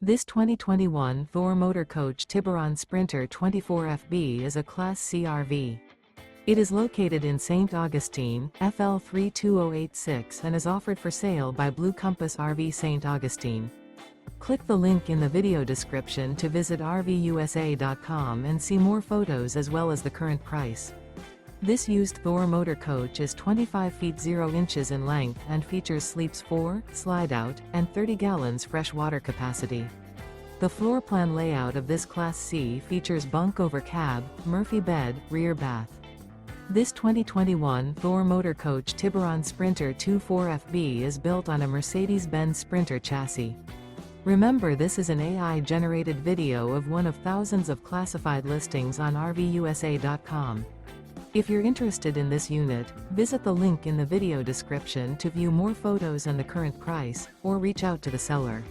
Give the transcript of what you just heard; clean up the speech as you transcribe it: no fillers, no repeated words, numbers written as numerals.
This 2021 Thor Motor Coach Tiburon Sprinter 24FB is a Class C RV. It is located in St. Augustine, FL 32086 and is offered for sale by Blue Compass RV St. Augustine. Click the link in the video description to visit RVUSA.com and see more photos as well as the current price. This used Thor motor coach is 25 feet 0 inches in length and features sleeps 4, Slideout, and 30 gallons fresh water capacity. The floor plan layout of this Class C features bunk over cab, Murphy bed, rear bath. This 2021 Thor motor coach Tiburon Sprinter 24FB is built on a Mercedes Benz Sprinter chassis. Remember, this is an AI-generated video of one of thousands of classified listings on RVUSA.com. If you're interested in this unit, visit the link in the video description to view more photos and the current price, or reach out to the seller.